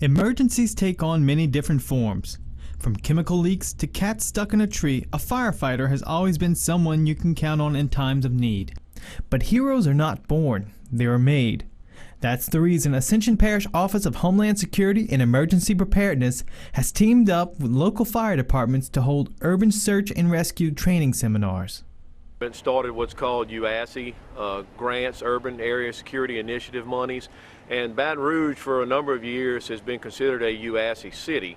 Emergencies take on many different forms. From chemical leaks to cats stuck in a tree, a firefighter has always been someone you can count on in times of need. But heroes are not born, they are made. That's the reason Ascension Parish Office of Homeland Security and Emergency Preparedness has teamed up with local fire departments to hold urban search and rescue training seminars. It started what's called UASI grants, Urban Area Security Initiative monies, and Baton Rouge for a number of years has been considered a UASI city.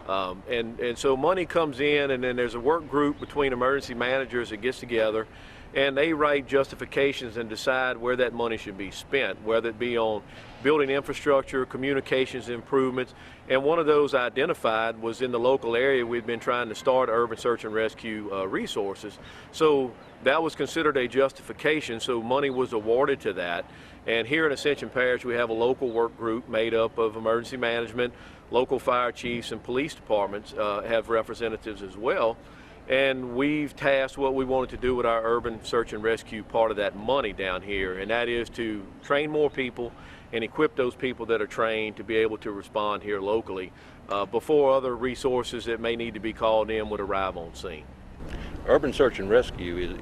And so money comes in, and then there's a work group between emergency managers that gets together, and they write justifications and decide where that money should be spent, whether it be on building infrastructure, communications improvements, and one of those identified was in the local area. We'd been trying to start urban search and rescue resources. So that was considered a justification, so money was awarded to that. And here in Ascension Parish, we have a local work group made up of emergency management, local fire chiefs, and police departments have representatives as well. And we've tasked what we wanted to do with our urban search and rescue part of that money down here, and that is to train more people and equip those people that are trained to be able to respond here locally before other resources that may need to be called in would arrive on scene. Urban search and rescue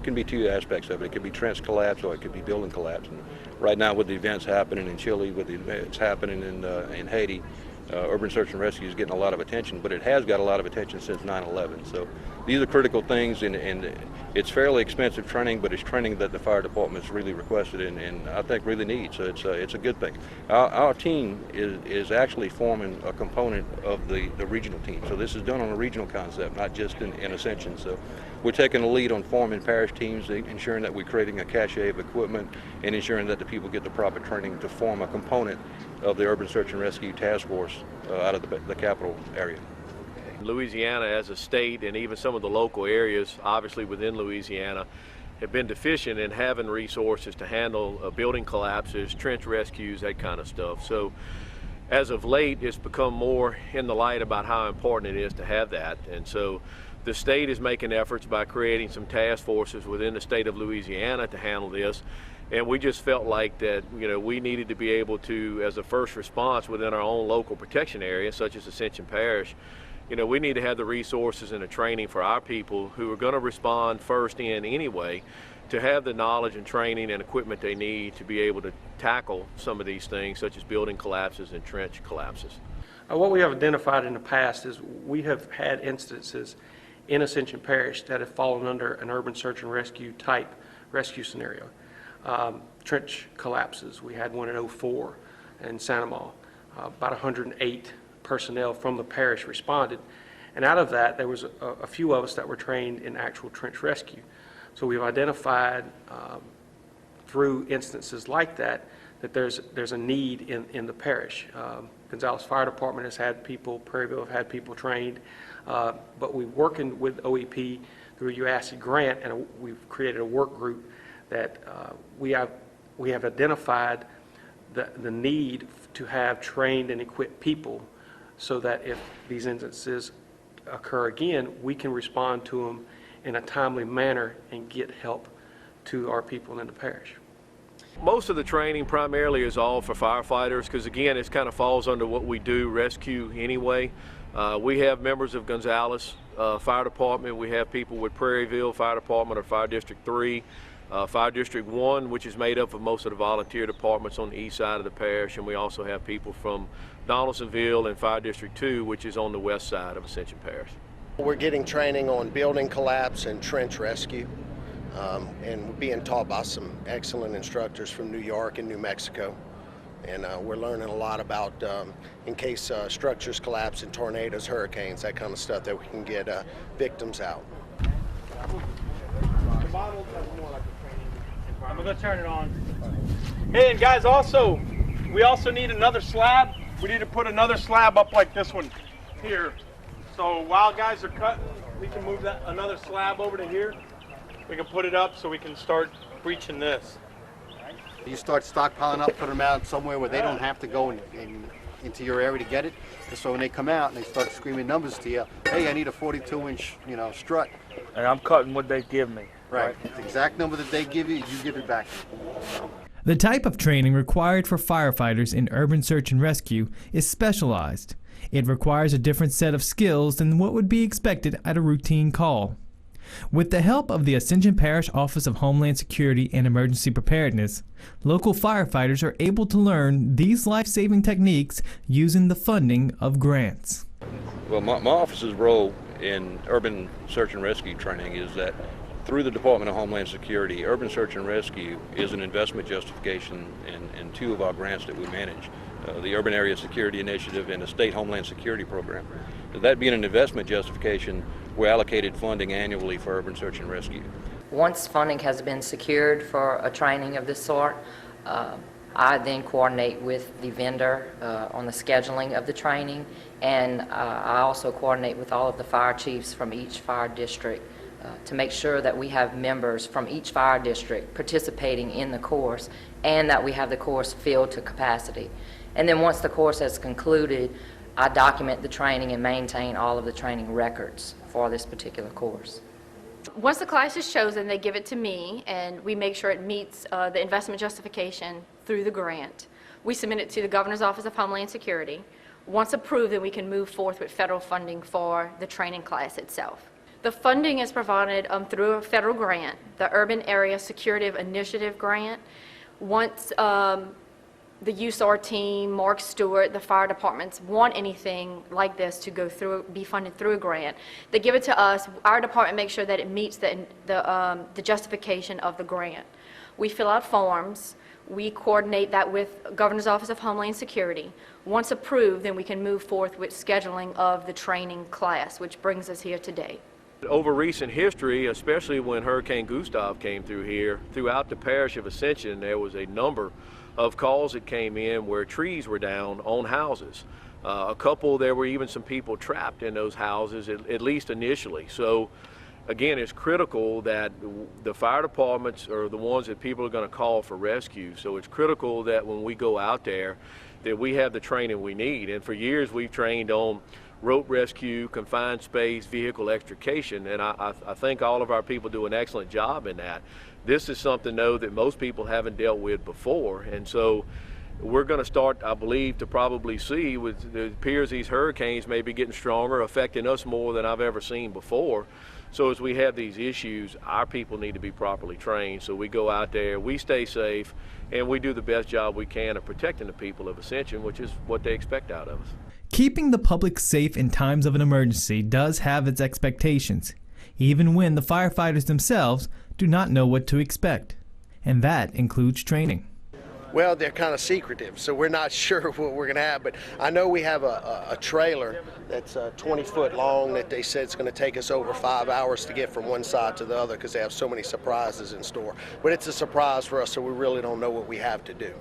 can be two aspects of it. It could be trench collapse or it could be building collapse. And right now with the events happening in Chile, with the events happening in Haiti, urban search and rescue is getting a lot of attention, but it has got a lot of attention since 9/11. So these are critical things, and it's fairly expensive training, but it's training that the fire department's really requested and I think really needs. So it's a good thing. Our team is actually forming a component of the regional team. So this is done on a regional concept, not just in Ascension. So we're taking the lead on forming parish teams, ensuring that we're creating a cache of equipment and ensuring that the people get the proper training to form a component of the urban search and rescue task force out of the capital area. Louisiana as a state, and even some of the local areas obviously within Louisiana, have been deficient in having resources to handle building collapses, trench rescues, that kind of stuff. So as of late, it's become more in the light about how important it is to have that. And so the state is making efforts by creating some task forces within the state of Louisiana to handle this. And we just felt like that, we needed to be able to, as a first response within our own local protection area, such as Ascension Parish, we need to have the resources and the training for our people who are going to respond first in anyway, to have the knowledge and training and equipment they need to be able to tackle some of these things, such as building collapses and trench collapses. What we have identified in the past is we have had instances in Ascension Parish that have fallen under an urban search and rescue type rescue scenario. Trench collapses. We had one in 04 in Santa Ma. About 108 personnel from the parish responded, and out of that there was a few of us that were trained in actual trench rescue. So we've identified through instances like that there's a need in the parish. Gonzales Fire Department has had people, Prairieville have had people trained, but we're working with OEP through a UASI grant, and we've created a work group that we have identified the need to have trained and equipped people so that if these instances occur again, we can respond to them in a timely manner and get help to our people in the parish. Most of the training primarily is all for firefighters because, again, it kind of falls under what we do, rescue anyway. We have members of Gonzales Fire Department. We have people with Prairieville Fire Department or Fire District 3. Fire District 1, which is made up of most of the volunteer departments on the east side of the parish, and we also have people from Donaldsonville and Fire District 2, which is on the west side of Ascension Parish. We're getting training on building collapse and trench rescue, and we're being taught by some excellent instructors from New York and New Mexico. And we're learning a lot about in case structures collapse in tornadoes, hurricanes, that kind of stuff, that we can get victims out. I'm gonna turn it on. Hey, and guys, we also need another slab. We need to put another slab up like this one here. So while guys are cutting, we can move another slab over to here. We can put it up so we can start breaching this. You start stockpiling up, put them out somewhere where they don't have to go into your area to get it. And so when they come out and they start screaming numbers to you, hey, I need a 42-inch, strut. And I'm cutting what they give me. Right. The exact number that they give you, you give it back. The type of training required for firefighters in urban search and rescue is specialized. It requires a different set of skills than what would be expected at a routine call. With the help of the Ascension Parish Office of Homeland Security and Emergency Preparedness, local firefighters are able to learn these life-saving techniques using the funding of grants. Well, my office's role in urban search and rescue training is that through the Department of Homeland Security, urban search and rescue is an investment justification in two of our grants that we manage, the Urban Area Security Initiative and the State Homeland Security Program. That being an investment justification, we're allocated funding annually for urban search and rescue. Once funding has been secured for a training of this sort, I then coordinate with the vendor on the scheduling of the training, and I also coordinate with all of the fire chiefs from each fire district to make sure that we have members from each fire district participating in the course and that we have the course filled to capacity. And then once the course has concluded, I document the training and maintain all of the training records for this particular course. Once the class is chosen, they give it to me, and we make sure it meets the investment justification through the grant. We submit it to the Governor's Office of Homeland Security. Once approved, then we can move forth with federal funding for the training class itself. The funding is provided through a federal grant, the Urban Area Security Initiative grant. Once the USAR team, Mark Stewart, the fire departments want anything like this to go through, be funded through a grant, they give it to us. Our department makes sure that it meets the justification of the grant. We fill out forms. We coordinate that with Governor's Office of Homeland Security. Once approved, then we can move forth with scheduling of the training class, which brings us here today. Over recent history, especially when Hurricane Gustav came through here, throughout the parish of Ascension, there was a number of calls that came in where trees were down on houses. There were even some people trapped in those houses, at least initially. So again, it's critical that the fire departments are the ones that people are going to call for rescue. So it's critical that when we go out there, that we have the training we need. And for years, we've trained on rope rescue, confined space, vehicle extrication, and I think all of our people do an excellent job in that. This is something, though, that most people haven't dealt with before, and so we're going to start, I believe, to probably see, with it appears these hurricanes may be getting stronger, affecting us more than I've ever seen before. So as we have these issues, our people need to be properly trained. So we go out there, we stay safe, and we do the best job we can of protecting the people of Ascension, which is what they expect out of us. Keeping the public safe in times of an emergency does have its expectations, even when the firefighters themselves do not know what to expect. And that includes training. Well, they're kind of secretive, so we're not sure what we're going to have. But I know we have a trailer that's 20 foot long that they said it's going to take us over 5 hours to get from one side to the other because they have so many surprises in store. But it's a surprise for us, so we really don't know what we have to do.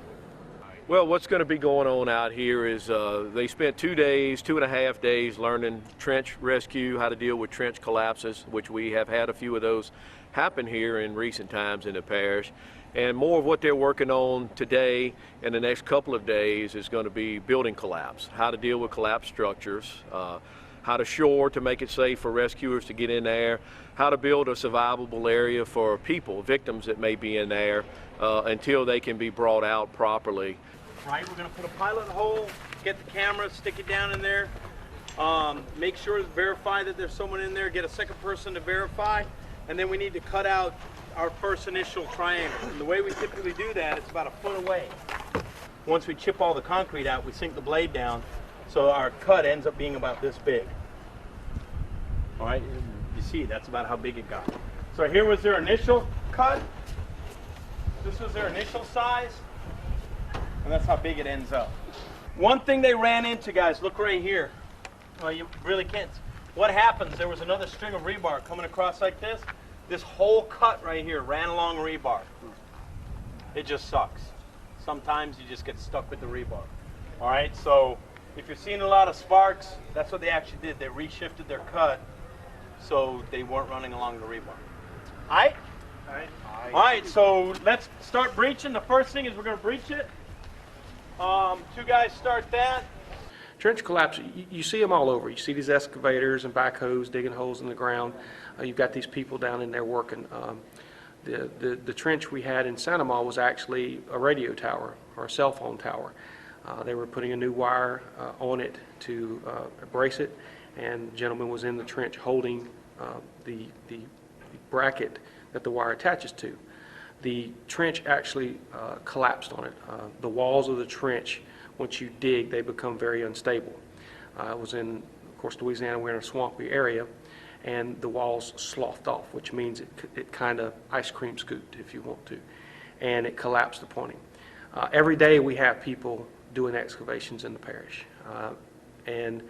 Well, what's going to be going on out here is they spent 2.5 days learning trench rescue, how to deal with trench collapses, which we have had a few of those happen here in recent times in the parish. And more of what they're working on today and the next couple of days is going to be building collapse, how to deal with collapsed structures, how to shore to make it safe for rescuers to get in there, how to build a survivable area for people, victims that may be in there, until they can be brought out properly. Right, we're going to put a pilot hole, get the camera, stick it down in there, make sure to verify that there's someone in there, get a second person to verify, and then we need to cut out our first initial triangle. And the way we typically do that, it's about 1 foot away. Once we chip all the concrete out, we sink the blade down, so our cut ends up being about this big. All right, you see, that's about how big it got. So here was their initial cut. This was their initial size, and that's how big it ends up. One thing they ran into, guys, look right here. Well, you really can't. What happens, there was another string of rebar coming across like this. This whole cut right here ran along rebar. It just sucks. Sometimes you just get stuck with the rebar. All right, so if you're seeing a lot of sparks, that's what they actually did. They reshifted their cut so they weren't running along the rebar. All right? All right, so let's start breaching. The first thing is we're going to breach it. Two guys start that. Trench collapse, you see them all over. You see these excavators and backhoes digging holes in the ground. You've got these people down in there working. The trench we had in Santa Ma was actually a radio tower or a cell phone tower. They were putting a new wire on it to brace it, and the gentleman was in the trench holding the bracket that the wire attaches to. The trench actually collapsed on it. The walls of the trench, once you dig, they become very unstable. It was in, of course, Louisiana, we're in a swampy area, and the walls sloughed off, which means it kind of ice cream scooped, if you want to, and it collapsed upon him. Every day we have people doing excavations in the parish, and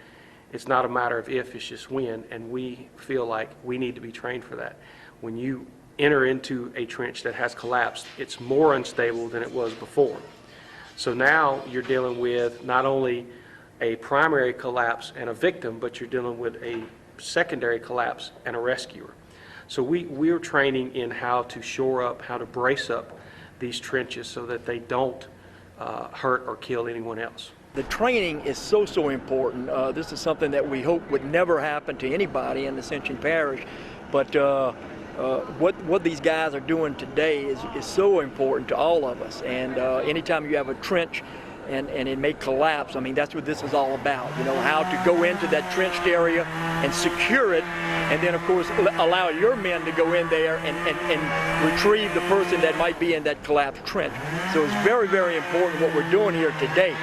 it's not a matter of if, it's just when, and we feel like we need to be trained for that. When you enter into a trench that has collapsed, it's more unstable than it was before. So now you're dealing with not only a primary collapse and a victim, but you're dealing with a secondary collapse and a rescuer. So we're training in how to shore up, how to brace up these trenches so that they don't hurt or kill anyone else. The training is so important. This is something that we hope would never happen to anybody in Ascension Parish, but what these guys are doing today is so important to all of us. And anytime you have a trench and it may collapse, I mean, that's what this is all about. You know, how to go into that trenched area and secure it, and then of course allow your men to go in there and retrieve the person that might be in that collapsed trench. So it's very important what we're doing here today.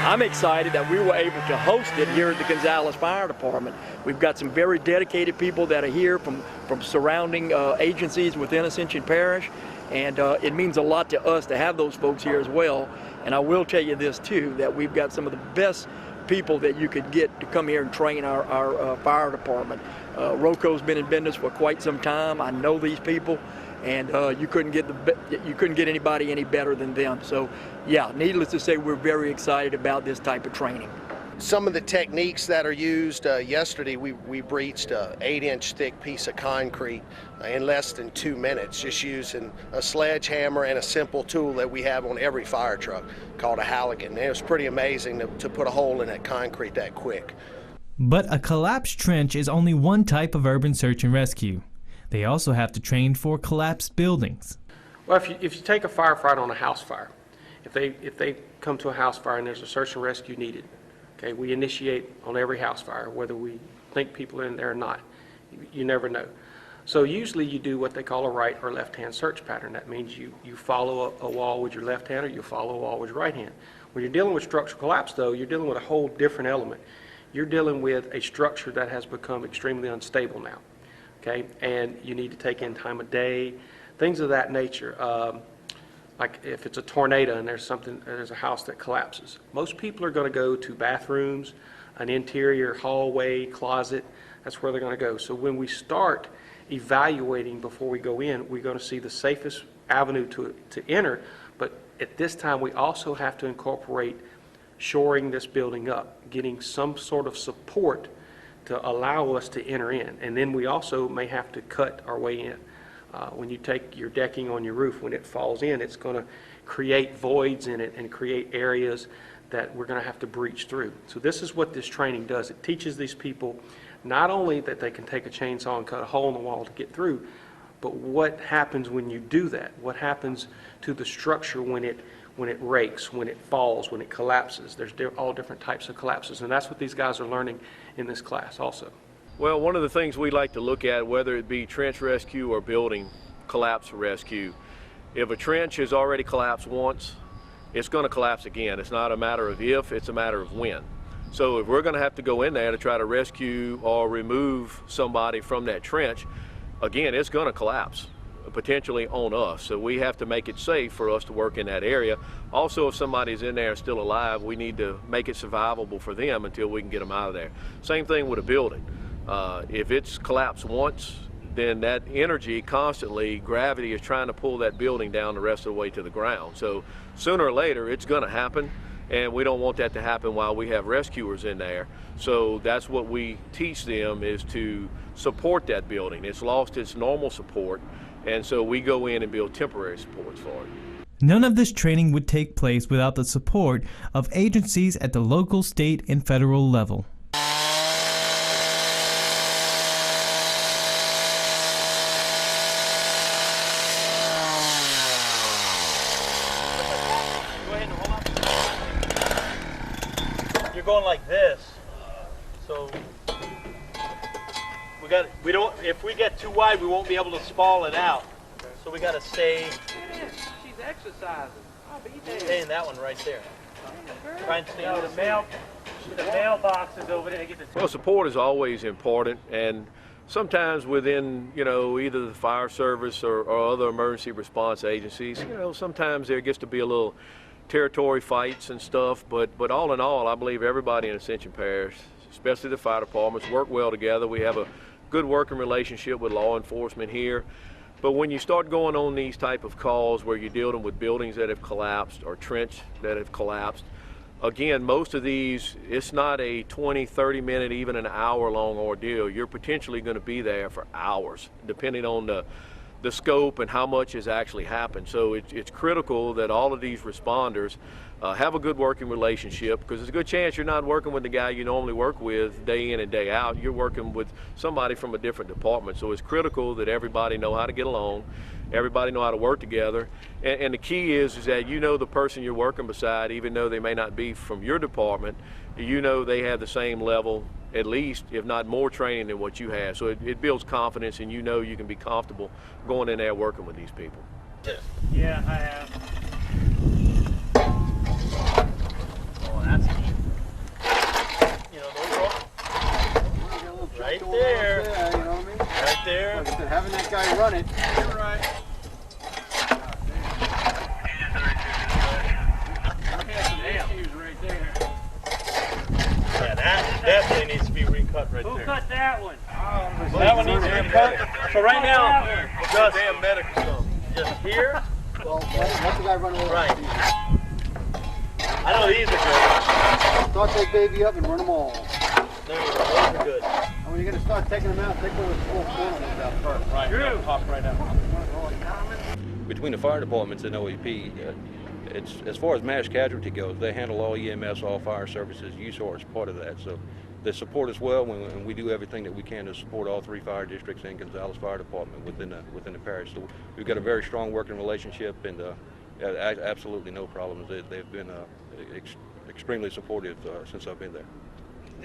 I'm excited that we were able to host it here at the Gonzales Fire Department. We've got some very dedicated people that are here from surrounding agencies within Ascension Parish, and it means a lot to us to have those folks here as well. And I will tell you this too, that we've got some of the best people that you could get to come here and train our fire department. Roco's been in business for quite some time. I know these people, and you couldn't get anybody any better than them. So yeah, needless to say, we're very excited about this type of training. Some of the techniques that are used, yesterday we breached an 8-inch thick piece of concrete in less than 2 minutes, just using a sledgehammer and a simple tool that we have on every fire truck called a Halligan. And it was pretty amazing to put a hole in that concrete that quick. But a collapsed trench is only one type of urban search and rescue. They also have to train for collapsed buildings. Well, if you take a firefighter on a house fire, if they come to a house fire and there's a search and rescue needed, okay, we initiate on every house fire, whether we think people are in there or not. You never know. So usually you do what they call a right or left-hand search pattern. That means you follow a wall with your left hand or you follow a wall with your right hand. When you're dealing with structural collapse, though, you're dealing with a whole different element. You're dealing with a structure that has become extremely unstable now, okay? And you need to take in time of day, things of that nature. Like if it's a tornado and there's a house that collapses. Most people are going to go to bathrooms, an interior hallway, closet. That's where they're going to go. So when we start evaluating before we go in, we're going to see the safest avenue to enter. But at this time, we also have to incorporate shoring this building up, getting some sort of support to allow us to enter in. And then we also may have to cut our way in. When you take your decking on your roof, when it falls in, it's going to create voids in it and create areas that we're going to have to breach through. So this is what this training does. It teaches these people not only that they can take a chainsaw and cut a hole in the wall to get through, but what happens when you do that? What happens to the structure when it rakes, when it falls, when it collapses? There's all different types of collapses, and that's what these guys are learning in this class also. Well, one of the things we like to look at, whether it be trench rescue or building collapse rescue, if a trench has already collapsed once, it's going to collapse again. It's not a matter of if, it's a matter of when. So if we're going to have to go in there to try to rescue or remove somebody from that trench, again, it's going to collapse, potentially on us. So we have to make it safe for us to work in that area. Also, if somebody's in there still alive, we need to make it survivable for them until we can get them out of there. Same thing with a building. If it's collapsed once, then that energy constantly, gravity is trying to pull that building down the rest of the way to the ground. So sooner or later, it's going to happen, and we don't want that to happen while we have rescuers in there. So that's what we teach them, is to support that building. It's lost its normal support, and so we go in and build temporary supports for it. None of this training would take place without the support of agencies at the local, state, and federal level. you're going like this. So if we get too wide, we won't be able to spall it out. So we got to stay. She's exercising. Stay in that one right there. Try and stay in The mailbox is over there. Well, support is always important, and sometimes within, either the fire service or other emergency response agencies, sometimes there gets to be a little territory fights and stuff, but all in all, I believe everybody in Ascension Parish, especially the fire departments, work well together. We have a good working relationship with law enforcement here. But when you start going on these type of calls where you're dealing with buildings that have collapsed or trench that have collapsed, again, most of these, it's not a 20, 30 minute, even an hour long ordeal. You're potentially going to be there for hours, depending on the scope and how much has actually happened. So it's critical that all of these responders have a good working relationship, because there's a good chance you're not working with the guy you normally work with day in and day out. You're working with somebody from a different department. So it's critical that everybody know how to get along, everybody know how to work together. And the key is that the person you're working beside, even though they may not be from your department, they have the same level, at least, if not more training than what you have. So it builds confidence, and you can be comfortable going in there working with these people. Yeah, I have. Oh, that's neat. Right there. You know what I mean? Right there. Like I said, having that guy run it. You're right. Right there. Yeah, that definitely needs to be recut right Who there. cut that one? That one needs to be recut. So right now, just damn medical stuff. Just here. Well, let the guy run over. Right. I know these are good. Start that baby up and run them all. There you go. Those are good. And when you're going to start taking them out, take those full corners out first. Right. True. Pop right out. Between the fire departments and OEP, it's, as far as mass casualty goes, they handle all EMS, all fire services. USAR is part of that. So they support us well, and we do everything that we can to support all 3 fire districts and Gonzales Fire Department within the parish. So we've got a very strong working relationship, and absolutely no problems. They've been extremely supportive since I've been there.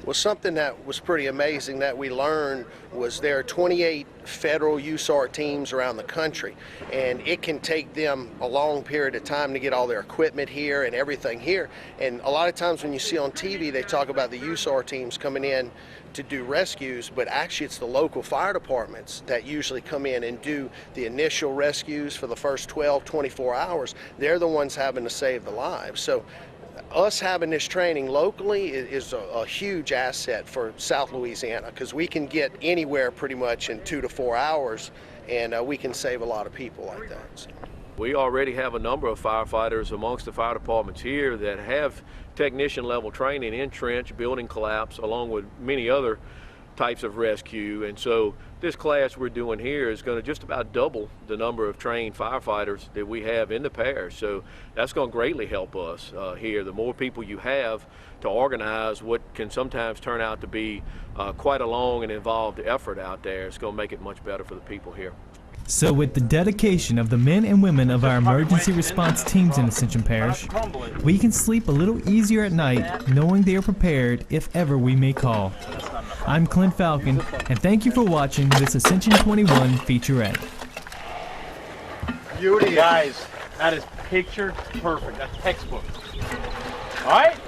Well, something that was pretty amazing that we learned was there are 28 federal USAR teams around the country, and it can take them a long period of time to get all their equipment here and everything here. And a lot of times when you see on TV, they talk about the USAR teams coming in to do rescues, but actually it's the local fire departments that usually come in and do the initial rescues for the first 12, 24 hours. They're the ones having to save the lives. So us having this training locally is a huge asset for South Louisiana, because we can get anywhere pretty much in 2 to 4 hours, and we can save a lot of people like that. So. We already have a number of firefighters amongst the fire departments here that have technician level training in trench, building collapse, along with many other types of rescue. And so this class we're doing here is going to just about double the number of trained firefighters that we have in the parish. So that's going to greatly help us here. The more people you have to organize what can sometimes turn out to be quite a long and involved effort out there, it's going to make it much better for the people here. So with the dedication of the men and women of our emergency response teams in Ascension Parish, we can sleep a little easier at night knowing they are prepared if ever we may call. I'm Clint Falcon, and thank you for watching this Ascension 21 featurette. Beauty. Guys, that is picture perfect. That's textbook. All right?